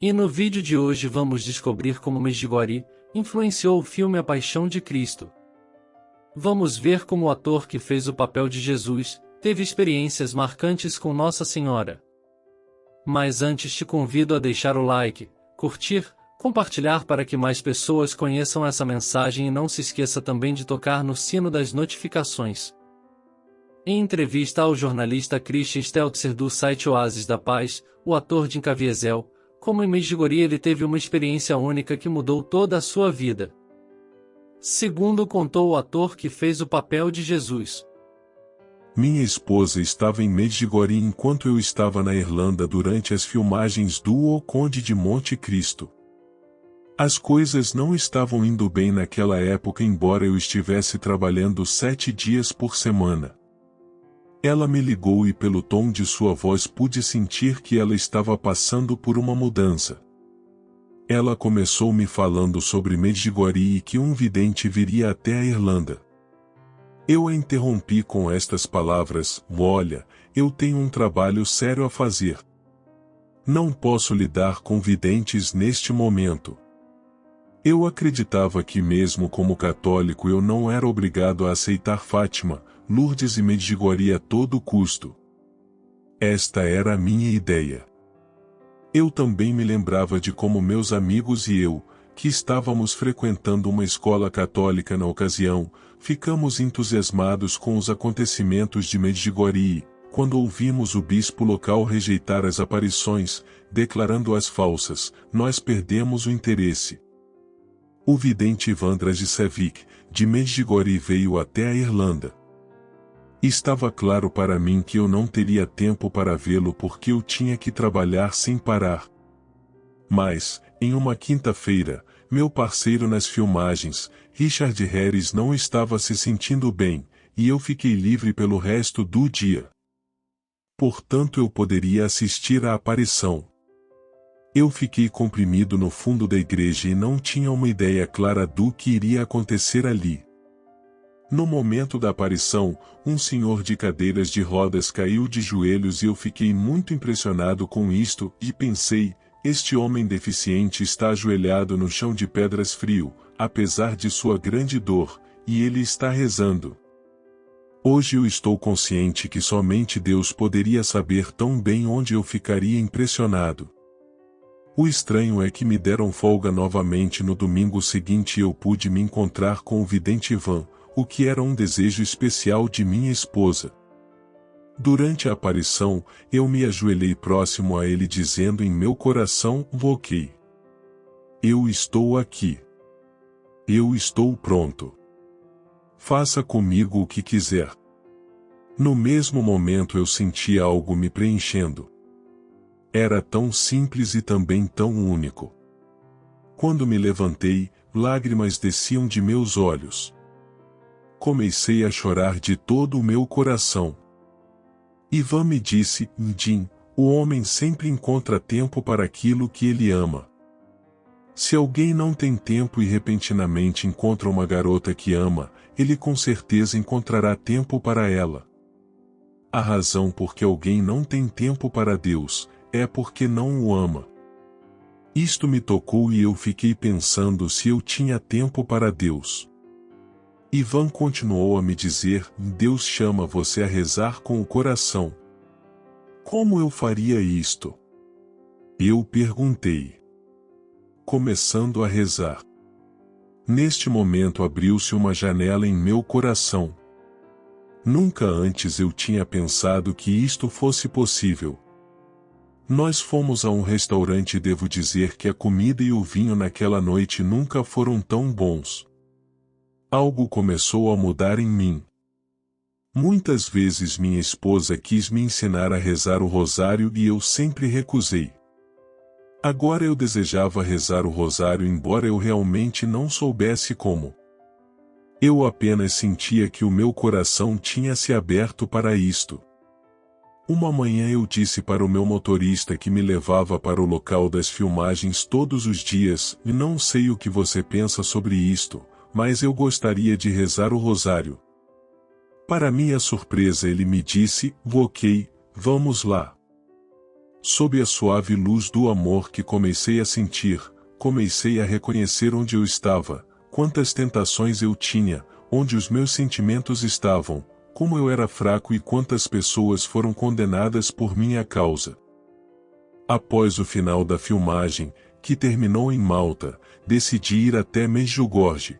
E no vídeo de hoje vamos descobrir como Medjugorje influenciou o filme A Paixão de Cristo. Vamos ver como o ator que fez o papel de Jesus teve experiências marcantes com Nossa Senhora. Mas antes te convido a deixar o like, curtir, compartilhar para que mais pessoas conheçam essa mensagem e não se esqueça também de tocar no sino das notificações. Em entrevista ao jornalista Christian Stelzer do site Oásis da Paz, o ator Jim Caviezel, como em Medjugorje ele teve uma experiência única que mudou toda a sua vida. Segundo contou o ator que fez o papel de Jesus. Minha esposa estava em Medjugorje enquanto eu estava na Irlanda durante as filmagens do O Conde de Monte Cristo. As coisas não estavam indo bem naquela época embora eu estivesse trabalhando 7 dias por semana. Ela me ligou e pelo tom de sua voz pude sentir que ela estava passando por uma mudança. Ela começou me falando sobre Medjugorje e que um vidente viria até a Irlanda. Eu a interrompi com estas palavras: olha, eu tenho um trabalho sério a fazer. Não posso lidar com videntes neste momento. Eu acreditava que mesmo como católico eu não era obrigado a aceitar Fátima, Lourdes e Medjugorje a todo custo. Esta era a minha ideia. Eu também me lembrava de como meus amigos e eu, que estávamos frequentando uma escola católica na ocasião, ficamos entusiasmados com os acontecimentos de Medjugorje, quando ouvimos o bispo local rejeitar as aparições, declarando-as falsas, nós perdemos o interesse. O vidente Ivan Dragicevic, de Medjugorje veio até a Irlanda. Estava claro para mim que eu não teria tempo para vê-lo porque eu tinha que trabalhar sem parar. Mas, em uma quinta-feira, meu parceiro nas filmagens, Richard Harris não estava se sentindo bem, e eu fiquei livre pelo resto do dia. Portanto eu poderia assistir à aparição. Eu fiquei comprimido no fundo da igreja e não tinha uma ideia clara do que iria acontecer ali. No momento da aparição, um senhor de cadeiras de rodas caiu de joelhos e eu fiquei muito impressionado com isto, e pensei, este homem deficiente está ajoelhado no chão de pedras frio, apesar de sua grande dor, e ele está rezando. Hoje eu estou consciente que somente Deus poderia saber tão bem onde eu ficaria impressionado. O estranho é que me deram folga novamente no domingo seguinte e eu pude me encontrar com o vidente Ivan, o que era um desejo especial de minha esposa. Durante a aparição, eu me ajoelhei próximo a ele dizendo em meu coração: ok. Eu estou aqui. Eu estou pronto. Faça comigo o que quiser. No mesmo momento eu senti algo me preenchendo. Era tão simples e também tão único. Quando me levantei, lágrimas desciam de meus olhos. Comecei a chorar de todo o meu coração. Ivan me disse: Jim, o homem sempre encontra tempo para aquilo que ele ama. Se alguém não tem tempo e repentinamente encontra uma garota que ama, ele com certeza encontrará tempo para ela. A razão por que alguém não tem tempo para Deus é porque não o ama. Isto me tocou e eu fiquei pensando se eu tinha tempo para Deus. Ivan continuou a me dizer: Deus chama você a rezar com o coração. Como eu faria isto? Eu perguntei. Começando a rezar. Neste momento abriu-se uma janela em meu coração. Nunca antes eu tinha pensado que isto fosse possível. Nós fomos a um restaurante e devo dizer que a comida e o vinho naquela noite nunca foram tão bons. Algo começou a mudar em mim. Muitas vezes minha esposa quis me ensinar a rezar o rosário e eu sempre recusei. Agora eu desejava rezar o rosário embora eu realmente não soubesse como. Eu apenas sentia que o meu coração tinha se aberto para isto. Uma manhã eu disse para o meu motorista que me levava para o local das filmagens todos os dias: não sei o que você pensa sobre isto, mas eu gostaria de rezar o rosário. Para minha surpresa ele me disse: ok, vamos lá. Sob a suave luz do amor que comecei a sentir, comecei a reconhecer onde eu estava, quantas tentações eu tinha, onde os meus sentimentos estavam, como eu era fraco e quantas pessoas foram condenadas por minha causa. Após o final da filmagem, que terminou em Malta, decidi ir até Medjugorje.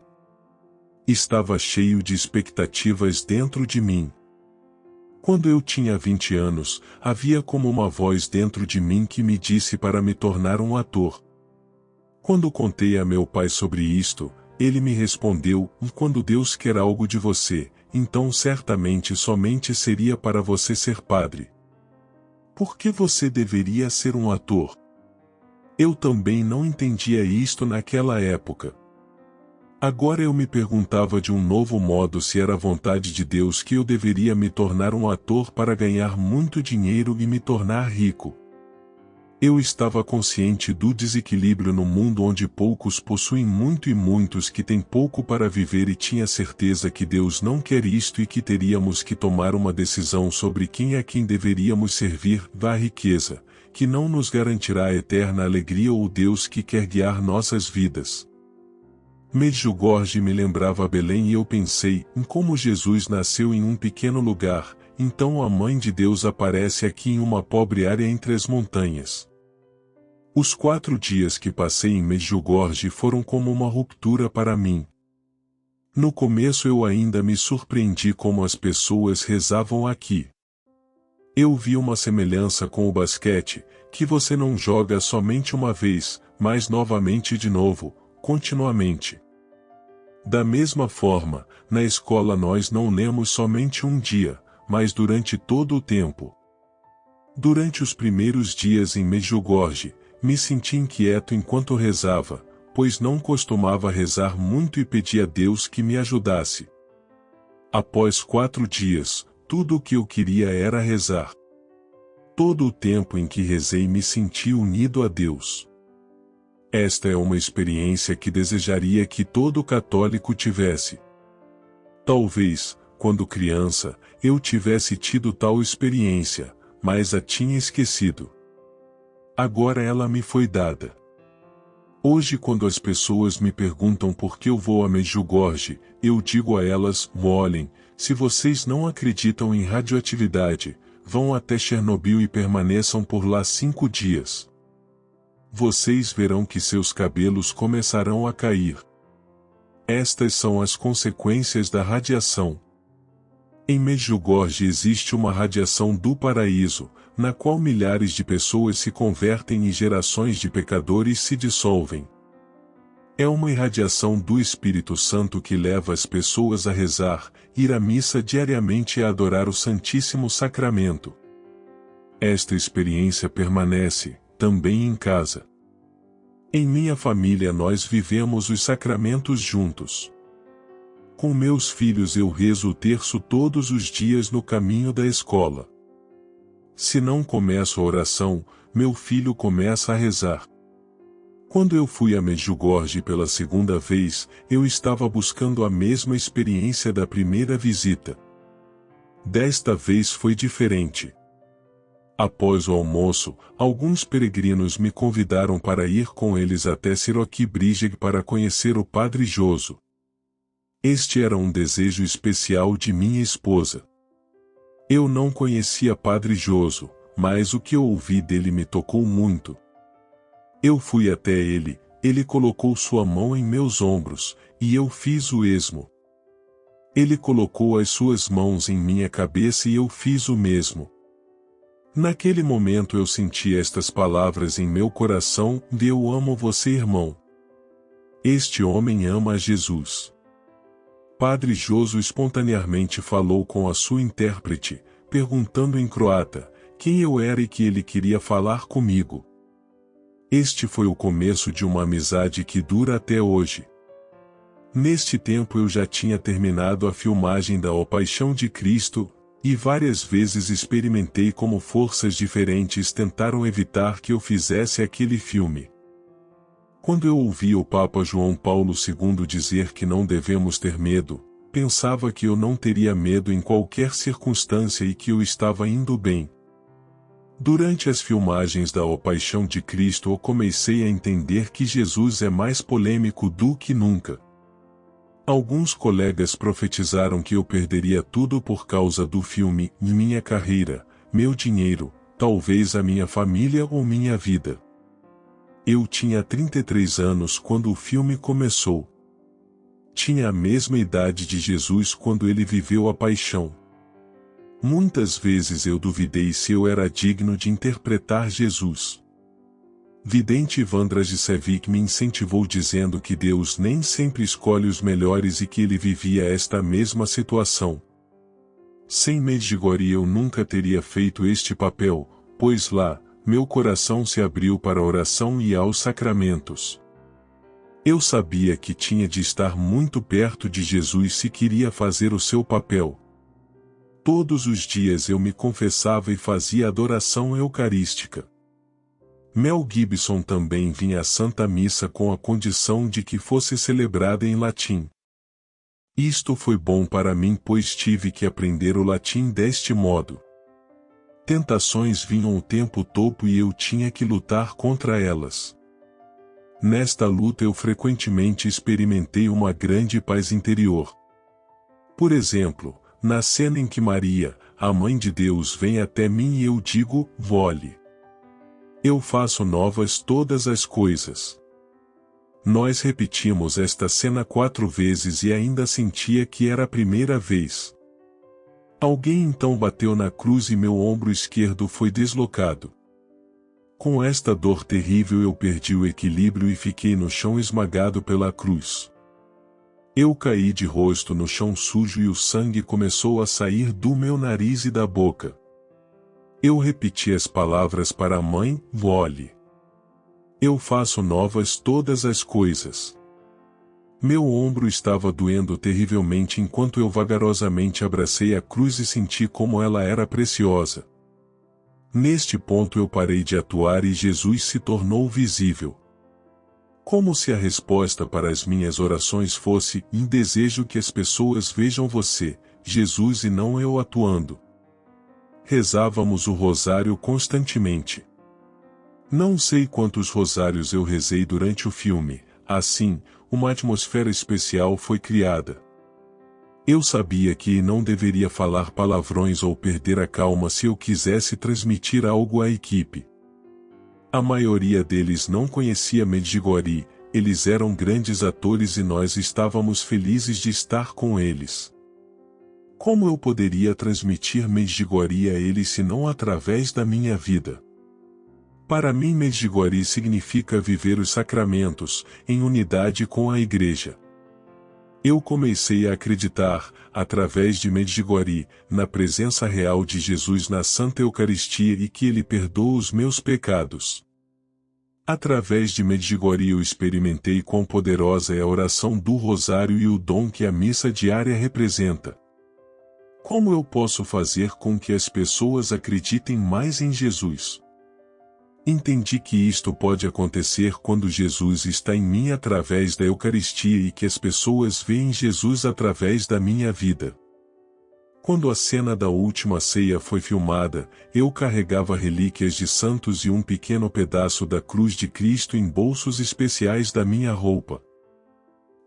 Estava cheio de expectativas dentro de mim. Quando eu tinha 20 anos, havia como uma voz dentro de mim que me disse para me tornar um ator. Quando contei a meu pai sobre isto, ele me respondeu: quando Deus quer algo de você, então certamente somente seria para você ser padre. Por que você deveria ser um ator? Eu também não entendia isto naquela época. Agora eu me perguntava de um novo modo se era vontade de Deus que eu deveria me tornar um ator para ganhar muito dinheiro e me tornar rico. Eu estava consciente do desequilíbrio no mundo onde poucos possuem muito e muitos que têm pouco para viver, e tinha certeza que Deus não quer isto e que teríamos que tomar uma decisão sobre quem a quem deveríamos servir, da riqueza, que não nos garantirá a eterna alegria, ou Deus que quer guiar nossas vidas. Medjugorje me lembrava Belém e eu pensei em como Jesus nasceu em um pequeno lugar, então a Mãe de Deus aparece aqui em uma pobre área entre as montanhas. Os 4 dias que passei em Medjugorje foram como uma ruptura para mim. No começo eu ainda me surpreendi como as pessoas rezavam aqui. Eu vi uma semelhança com o basquete, que você não joga somente uma vez, mas novamente de novo, continuamente. Da mesma forma, na escola nós não lemos somente um dia, mas durante todo o tempo. Durante os primeiros dias em Medjugorje, me senti inquieto enquanto rezava, pois não costumava rezar muito e pedi a Deus que me ajudasse. Após 4 dias, tudo o que eu queria era rezar. Todo o tempo em que rezei me senti unido a Deus. Esta é uma experiência que desejaria que todo católico tivesse. Talvez, quando criança, eu tivesse tido tal experiência, mas a tinha esquecido. Agora ela me foi dada. Hoje, quando as pessoas me perguntam por que eu vou a Medjugorje, eu digo a elas: olhem, se vocês não acreditam em radioatividade, vão até Chernobyl e permaneçam por lá 5 dias. Vocês verão que seus cabelos começarão a cair. Estas são as consequências da radiação. Em Medjugorje existe uma radiação do paraíso, na qual milhares de pessoas se convertem e gerações de pecadores se dissolvem. É uma irradiação do Espírito Santo que leva as pessoas a rezar, ir à missa diariamente e a adorar o Santíssimo Sacramento. Esta experiência permanece, também em casa. Em minha família nós vivemos os sacramentos juntos. Com meus filhos eu rezo o terço todos os dias no caminho da escola. Se não começo a oração, meu filho começa a rezar. Quando eu fui a Medjugorje pela segunda vez, eu estava buscando a mesma experiência da primeira visita. Desta vez foi diferente. Após o almoço, alguns peregrinos me convidaram para ir com eles até Siroquibrigeg para conhecer o Padre Joso. Este era um desejo especial de minha esposa. Eu não conhecia Padre Joso, mas o que eu ouvi dele me tocou muito. Eu fui até ele, ele colocou sua mão em meus ombros, e eu fiz o mesmo. Ele colocou as suas mãos em minha cabeça e eu fiz o mesmo. Naquele momento eu senti estas palavras em meu coração: eu amo você, irmão. Este homem ama a Jesus. Padre Joso espontaneamente falou com a sua intérprete, perguntando em croata quem eu era e que ele queria falar comigo. Este foi o começo de uma amizade que dura até hoje. Neste tempo eu já tinha terminado a filmagem da O Paixão de Cristo, e várias vezes experimentei como forças diferentes tentaram evitar que eu fizesse aquele filme. Quando eu ouvi o Papa João Paulo II dizer que não devemos ter medo, pensava que eu não teria medo em qualquer circunstância e que eu estava indo bem. Durante as filmagens da O Paixão de Cristo eu comecei a entender que Jesus é mais polêmico do que nunca. Alguns colegas profetizaram que eu perderia tudo por causa do filme, minha carreira, meu dinheiro, talvez a minha família ou minha vida. Eu tinha 33 anos quando o filme começou. Tinha a mesma idade de Jesus quando ele viveu a paixão. Muitas vezes eu duvidei se eu era digno de interpretar Jesus. Vidente Ivan Dragicevic me incentivou dizendo que Deus nem sempre escolhe os melhores e que ele vivia esta mesma situação. Sem Medjugorje eu nunca teria feito este papel, pois lá, meu coração se abriu para a oração e aos sacramentos. Eu sabia que tinha de estar muito perto de Jesus se queria fazer o seu papel. Todos os dias eu me confessava e fazia adoração eucarística. Mel Gibson também vinha à Santa Missa com a condição de que fosse celebrada em latim. Isto foi bom para mim pois tive que aprender o latim deste modo. Tentações vinham o tempo todo e eu tinha que lutar contra elas. Nesta luta eu frequentemente experimentei uma grande paz interior. Por exemplo, na cena em que Maria, a Mãe de Deus, vem até mim e eu digo, vole. Eu faço novas todas as coisas. Nós repetimos esta cena 4 vezes e ainda sentia que era a primeira vez. Alguém então bateu na cruz e meu ombro esquerdo foi deslocado. Com esta dor terrível eu perdi o equilíbrio e fiquei no chão esmagado pela cruz. Eu caí de rosto no chão sujo e o sangue começou a sair do meu nariz e da boca. Eu repeti as palavras para a mãe, vole. Eu faço novas todas as coisas. Meu ombro estava doendo terrivelmente enquanto eu vagarosamente abracei a cruz e senti como ela era preciosa. Neste ponto eu parei de atuar e Jesus se tornou visível. Como se a resposta para as minhas orações fosse, desejo que as pessoas vejam você, Jesus, e não eu atuando. Rezávamos o rosário constantemente. Não sei quantos rosários eu rezei durante o filme, assim, uma atmosfera especial foi criada. Eu sabia que não deveria falar palavrões ou perder a calma se eu quisesse transmitir algo à equipe. A maioria deles não conhecia Medjugorje, eles eram grandes atores e nós estávamos felizes de estar com eles. Como eu poderia transmitir Medjugorje a eles se não através da minha vida? Para mim Medjugorje significa viver os sacramentos, em unidade com a Igreja. Eu comecei a acreditar, através de Medjugorje, na presença real de Jesus na Santa Eucaristia e que Ele perdoa os meus pecados. Através de Medjugorje eu experimentei quão poderosa é a oração do Rosário e o dom que a missa diária representa. Como eu posso fazer com que as pessoas acreditem mais em Jesus? Entendi que isto pode acontecer quando Jesus está em mim através da Eucaristia e que as pessoas veem Jesus através da minha vida. Quando a cena da última ceia foi filmada, eu carregava relíquias de santos e um pequeno pedaço da cruz de Cristo em bolsos especiais da minha roupa.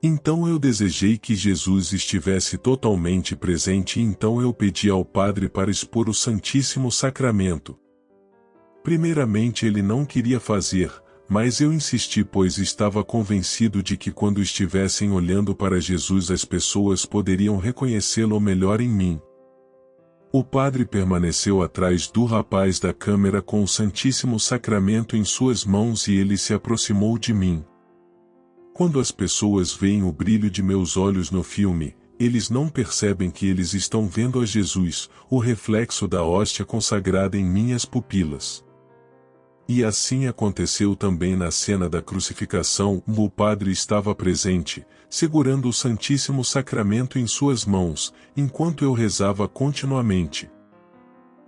Então eu desejei que Jesus estivesse totalmente presente e então eu pedi ao Padre para expor o Santíssimo Sacramento. Primeiramente ele não queria fazer, mas eu insisti pois estava convencido de que quando estivessem olhando para Jesus as pessoas poderiam reconhecê-lo melhor em mim. O padre permaneceu atrás do rapaz da câmera com o Santíssimo Sacramento em suas mãos e ele se aproximou de mim. Quando as pessoas veem o brilho de meus olhos no filme, eles não percebem que eles estão vendo a Jesus, o reflexo da hóstia consagrada em minhas pupilas. E assim aconteceu também na cena da crucificação, o padre estava presente, segurando o Santíssimo Sacramento em suas mãos, enquanto eu rezava continuamente.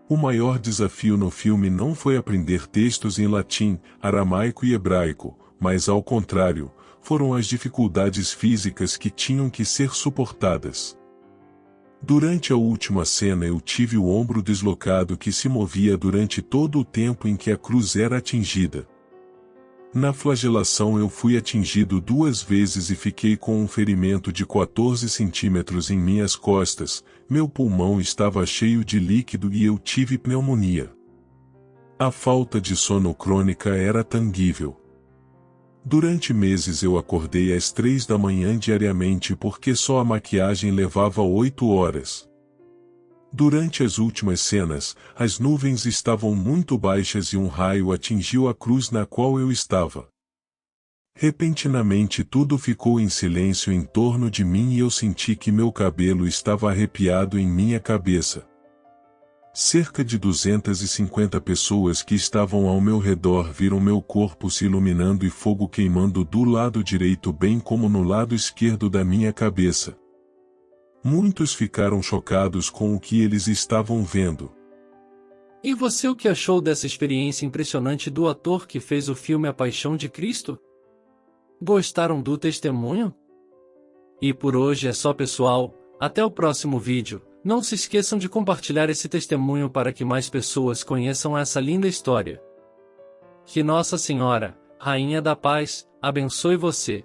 O maior desafio no filme não foi aprender textos em latim, aramaico e hebraico, mas ao contrário, foram as dificuldades físicas que tinham que ser suportadas. Durante a última cena eu tive o ombro deslocado que se movia durante todo o tempo em que a cruz era atingida. Na flagelação eu fui atingido 2 vezes e fiquei com um ferimento de 14 centímetros em minhas costas, meu pulmão estava cheio de líquido e eu tive pneumonia. A falta de sono crônica era tangível. Durante meses eu acordei às 3 da manhã diariamente porque só a maquiagem levava 8 horas. Durante as últimas cenas, as nuvens estavam muito baixas e um raio atingiu a cruz na qual eu estava. Repentinamente tudo ficou em silêncio em torno de mim e eu senti que meu cabelo estava arrepiado em minha cabeça. Cerca de 250 pessoas que estavam ao meu redor viram meu corpo se iluminando e fogo queimando do lado direito bem como no lado esquerdo da minha cabeça. Muitos ficaram chocados com o que eles estavam vendo. E você, o que achou dessa experiência impressionante do ator que fez o filme A Paixão de Cristo? Gostaram do testemunho? E por hoje é só, pessoal. Até o próximo vídeo. Não se esqueçam de compartilhar esse testemunho para que mais pessoas conheçam essa linda história. Que Nossa Senhora, Rainha da Paz, abençoe você.